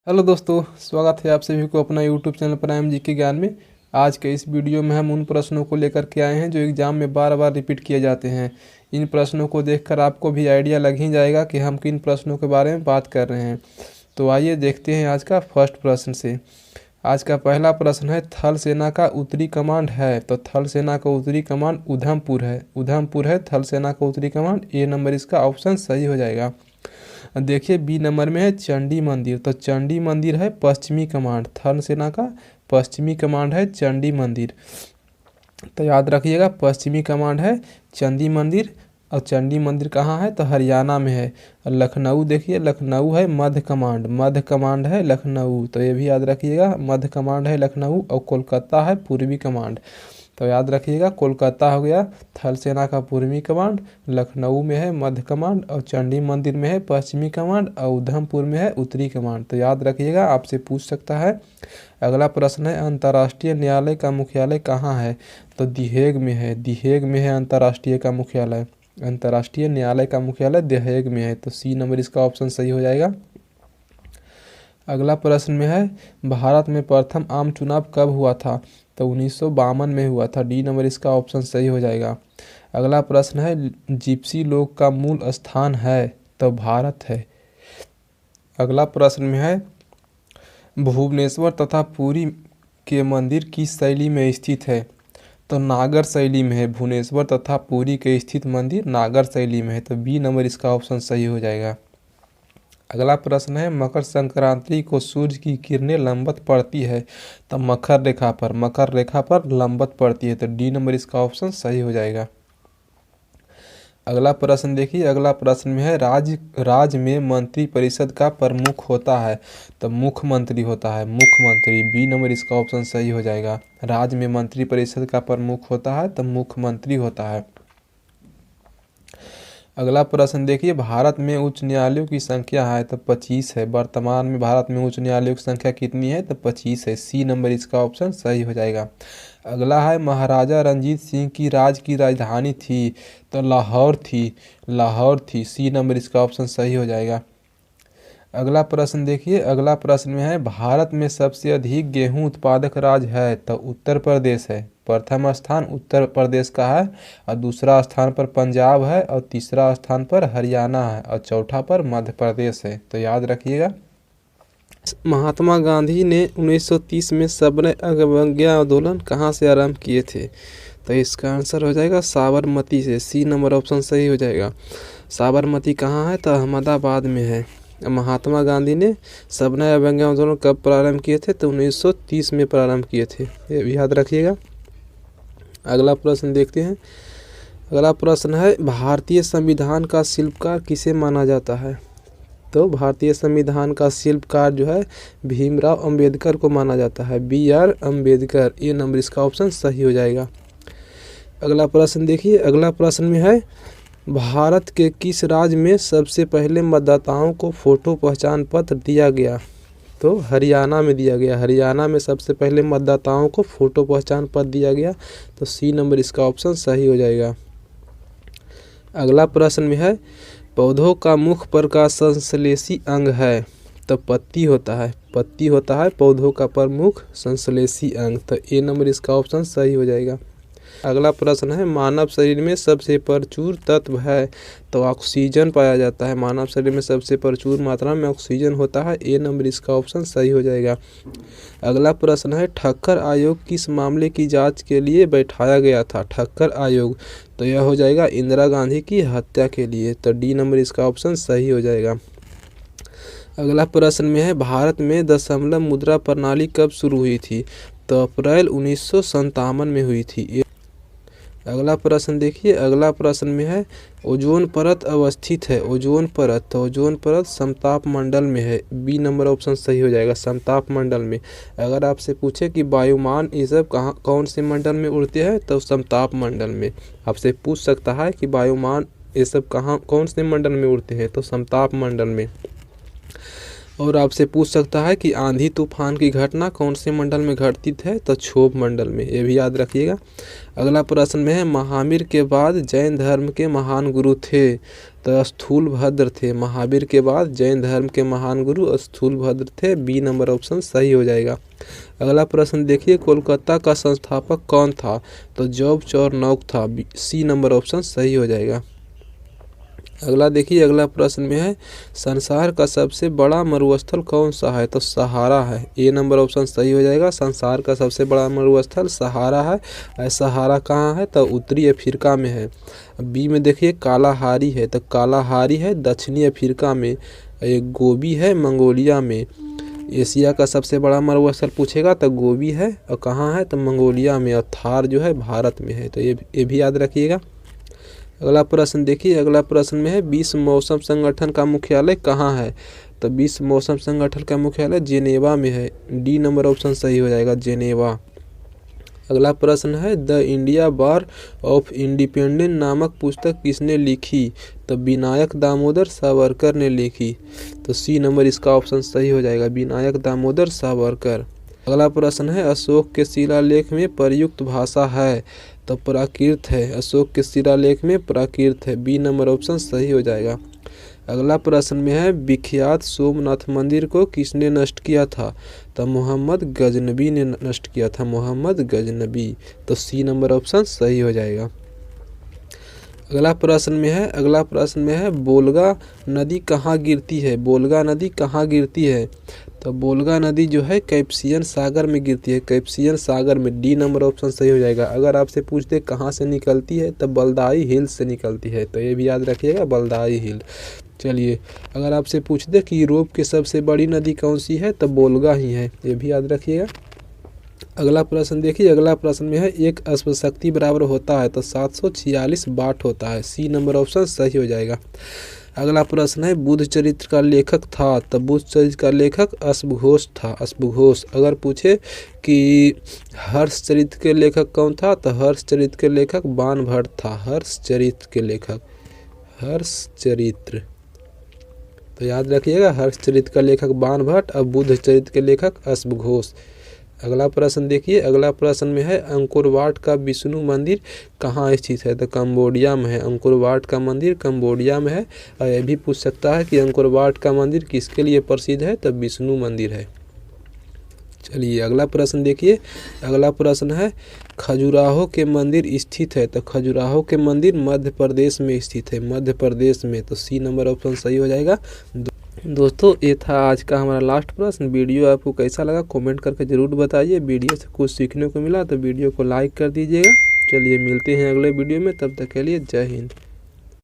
Hello दोस्तों, स्वागत है आप सभी को अपना यूट्यूब चैनल प्राइम जी के ज्ञान में। आज के इस वीडियो में हम उन प्रश्नों को लेकर के आए हैं जो एग्जाम में बार बार रिपीट किए जाते हैं। इन प्रश्नों को देखकर आपको भी आइडिया लग ही जाएगा कि हम किन प्रश्नों के बारे में बात कर रहे हैं। तो आइए देखते हैं आज का फर्स्ट प्रश्न से। आज का पहला प्रश्न है, थल सेना का उत्तरी कमांड है। तो थल सेना का उत्तरी कमांड उधमपुर है। उधमपुर है थल सेना का उत्तरी कमांड। ए नंबर इसका ऑप्शन सही हो जाएगा। देखिए बी नंबर में है चंडी मंदिर। तो चंडी मंदिर है पश्चिमी कमांड। थल सेना का पश्चिमी कमांड है चंडी मंदिर। तो याद रखिएगा पश्चिमी कमांड है चंडी मंदिर। और चंडी मंदिर कहाँ है? तो हरियाणा में है। लखनऊ देखिए, लखनऊ है मध्य कमांड। मध्य कमांड है लखनऊ, तो ये भी याद रखिएगा मध्य कमांड है लखनऊ। और कोलकाता है पूर्वी कमांड। तो याद रखिएगा कोलकाता हो गया थल सेना का पूर्वी कमांड, लखनऊ में है मध्य कमांड, और चंडी मंदिर में है पश्चिमी कमांड, और उधमपुर में है उत्तरी कमांड। तो याद रखिएगा, आपसे पूछ सकता है। अगला प्रश्न है, अंतर्राष्ट्रीय न्यायालय का मुख्यालय कहाँ है? तो दिहेग में है। दिहेग में है अंतर्राष्ट्रीय का मुख्यालय। अंतर्राष्ट्रीय न्यायालय का मुख्यालय दिहेग में है। तो सी नंबर इसका ऑप्शन सही हो जाएगा। अगला प्रश्न में है, भारत में प्रथम आम चुनाव कब हुआ था? तो 1952 में हुआ था। डी नंबर इसका ऑप्शन सही हो जाएगा। अगला प्रश्न है, जिप्सी लोग का मूल स्थान है? तो भारत है। अगला प्रश्न में है, भुवनेश्वर तथा पुरी के मंदिर किस शैली में स्थित है? तो नागर शैली में है। भुवनेश्वर तथा पुरी के स्थित मंदिर नागर शैली में है। तो बी नंबर इसका ऑप्शन सही हो जाएगा। अगला प्रश्न है, मकर संक्रांति को सूर्य की किरणें लंबवत पड़ती है? तो मकर रेखा पर, मकर रेखा पर लंबवत पड़ती है। तो डी नंबर इसका ऑप्शन सही हो जाएगा। अगला प्रश्न देखिए, अगला प्रश्न में है, राज्य में मंत्री परिषद का प्रमुख होता है? तो मुख्यमंत्री होता है। मुख्यमंत्री, बी नंबर इसका ऑप्शन सही हो जाएगा। राज्य में मंत्री परिषद का प्रमुख होता है तो मुख्यमंत्री होता है। अगला प्रश्न देखिए, भारत में उच्च न्यायालयों की संख्या है? तो 25 है। वर्तमान में भारत में उच्च न्यायालयों की संख्या कितनी है? तो 25 है। सी नंबर इसका ऑप्शन सही हो जाएगा। अगला है, महाराजा रंजीत सिंह की राजधानी थी? तो लाहौर थी। लाहौर थी। सी नंबर इसका ऑप्शन सही हो जाएगा। अगला प्रश्न देखिए, अगला प्रश्न में है, भारत में सबसे अधिक गेहूं उत्पादक राज्य है? तो उत्तर प्रदेश है। प्रथम स्थान उत्तर प्रदेश का है, और दूसरा स्थान पर पंजाब है, और तीसरा स्थान पर हरियाणा है, और चौथा पर मध्य प्रदेश है। तो याद रखिएगा। महात्मा गांधी ने 1930 में सबने अवज्ञा आंदोलन कहाँ से आरंभ किए थे? तो इसका आंसर हो जाएगा साबरमती से। सी नंबर ऑप्शन सही हो जाएगा। साबरमती कहाँ है? तो अहमदाबाद में है। महात्मा गांधी ने सबने अवज्ञा आंदोलन कब प्रारंभ किए थे? तो 1930 में प्रारंभ किए थे। ये भी याद रखिएगा। अगला प्रश्न देखते हैं। अगला प्रश्न है, भारतीय संविधान का शिल्पकार किसे माना जाता है? तो भारतीय संविधान का शिल्पकार जो है भीमराव अंबेडकर को माना जाता है। BR अम्बेडकर। ये नंबर इसका ऑप्शन सही हो जाएगा। अगला प्रश्न देखिए, अगला प्रश्न में है, भारत के किस राज्य में सबसे पहले मतदाताओं को फोटो पहचान पत्र दिया गया? तो हरियाणा में दिया गया। हरियाणा में सबसे पहले मतदाताओं को फोटो पहचान पत्र दिया गया। तो सी नंबर इसका ऑप्शन सही हो जाएगा। अगला प्रश्न में है, पौधों का मुख्य प्रकाश संश्लेषी अंग है? तो पत्ती होता है। पत्ती होता है पौधों का प्रमुख संश्लेषी अंग। तो ए नंबर इसका ऑप्शन सही हो जाएगा। अगला प्रश्न है, मानव शरीर में सबसे प्रचुर तत्व है? तो ऑक्सीजन पाया जाता है। मानव शरीर में सबसे प्रचुर मात्रा में ऑक्सीजन होता है। ए नंबर इसका ऑप्शन सही हो जाएगा। अगला प्रश्न है, ठक्कर आयोग किस मामले की जांच के लिए बैठाया गया था? ठक्कर आयोग, तो यह हो जाएगा इंदिरा गांधी की हत्या के लिए। तो डी नंबर इसका ऑप्शन सही हो जाएगा। अगला प्रश्न में है, भारत में दशमलव मुद्रा प्रणाली कब शुरू हुई थी? तो अप्रैल 1957 में हुई थी। अगला प्रश्न देखिए, अगला प्रश्न में है, ओजोन परत अवस्थित है? ओजोन परत, तो ओजोन परत समताप मंडल में है। बी नंबर ऑप्शन सही हो जाएगा, समताप मंडल में। अगर आपसे पूछे कि वायुमान ये सब कौन से मंडल में उड़ते हैं? तो समताप मंडल में। आपसे पूछ सकता है कि वायुमान ये सब कौन से मंडल में उड़ते हैं? तो समताप मंडल में। और आपसे पूछ सकता है कि आंधी तूफान की घटना कौन से मंडल में घटित है, तो क्षोभ मंडल में, ये भी याद रखिएगा। अगला प्रश्न में है महावीर के बाद जैन धर्म के महान गुरु थे, तो स्थूलभद्र थे। महावीर के बाद जैन धर्म के महान गुरु स्थूलभद्र थे, बी नंबर ऑप्शन सही हो जाएगा। अगला प्रश्न देखिए, कोलकाता का संस्थापक कौन था, तो जॉब चार्नोक था, सी नंबर ऑप्शन सही हो जाएगा। अगला देखिए, अगला प्रश्न में है संसार का सबसे बड़ा मरुस्थल कौन सा है, तो सहारा है, ए नंबर ऑप्शन सही हो जाएगा। संसार का सबसे बड़ा मरुस्थल सहारा है। सहारा कहाँ है, तो उत्तरी अफ्रीका में है। बी में देखिए कालाहारी है, तो कालाहारी है दक्षिणी अफ्रीका में। एक गोबी है मंगोलिया में। एशिया का सबसे बड़ा मरुस्थल पूछेगा तो गोबी है, और कहाँ है, तो मंगोलिया में। और थार जो है भारत में है, तो ये भी याद रखिएगा। अगला प्रश्न देखिए, अगला प्रश्न में है विश्व मौसम संगठन का मुख्यालय कहाँ है, तो विश्व मौसम संगठन का मुख्यालय जेनेवा में है, डी नंबर ऑप्शन सही हो जाएगा, जेनेवा। अगला प्रश्न है the India war of independence नामक पुस्तक किसने लिखी, तो विनायक दामोदर सावरकर ने लिखी, तो सी नंबर इसका ऑप्शन सही हो जाएगा, विनायक दामोदर सावरकर। अगला प्रश्न है अशोक के शिलालेख में प्रयुक्त भाषा है, तो प्राकृत है। अशोक के शिलालेख में प्राकृत है, बी नंबर ऑप्शन सही हो जाएगा। अगला प्रश्न में है विख्यात सोमनाथ मंदिर को किसने नष्ट किया था, तो मोहम्मद गजनबी ने नष्ट किया था, मोहम्मद गजनबी, तो सी नंबर ऑप्शन सही हो जाएगा। अगला प्रश्न में है बोलगा नदी कहाँ गिरती है, बोलगा नदी कहाँ गिरती है, तो बोलगा नदी जो है कैप्सियन सागर में गिरती है, कैप्सियन सागर में, डी नंबर ऑप्शन सही हो जाएगा। अगर आपसे पूछ दे कहाँ से निकलती है, तो बलदाई हिल से निकलती है, तो ये भी याद रखिएगा, बलदाई हिल। चलिए, अगर आपसे पूछ दे कि यूरोप की सबसे बड़ी नदी कौन सी है, तो बोलगा ही है, ये भी याद रखिएगा। अगला प्रश्न देखिए, अगला प्रश्न में है एक अश्वशक्ति बराबर होता है, तो 746 वाट होता है, सी नंबर ऑप्शन सही हो जाएगा। अगला प्रश्न है बुद्ध चरित्र का लेखक था, तो बुद्ध चरित्र का लेखक अश्वघोष था, अश्वघोष। अगर पूछे कि हर्ष चरित्र के लेखक कौन था, तो हर्ष चरित्र के लेखक बाणभट्ट था, हर्ष चरित्र के लेखक, हर्ष चरित्र, तो याद रखिएगा हर्ष चरित्र का लेखक बाणभट्ट और बुद्ध चरित्र के लेखक अश्वघोष। अगला प्रश्न देखिए, अगला प्रश्न में है अंकोर वाट का विष्णु मंदिर कहाँ स्थित है, तो कंबोडिया में है, अंकोर वाट का मंदिर कंबोडिया में है। और यह भी पूछ सकता है कि अंकोर वाट का मंदिर किसके लिए प्रसिद्ध है, तो विष्णु मंदिर है। चलिए, अगला प्रश्न देखिए, अगला प्रश्न है खजुराहो के मंदिर स्थित है, तो खजुराहो के मंदिर मध्य प्रदेश में स्थित है, मध्य प्रदेश में, तो सी नंबर ऑप्शन सही हो जाएगा। दोस्तों, ये था आज का हमारा लास्ट प्रश्न। वीडियो आपको कैसा लगा कमेंट करके ज़रूर बताइए। वीडियो से कुछ सीखने को मिला तो वीडियो को लाइक कर दीजिएगा। चलिए, मिलते हैं अगले वीडियो में, तब तक के लिए जय हिंद।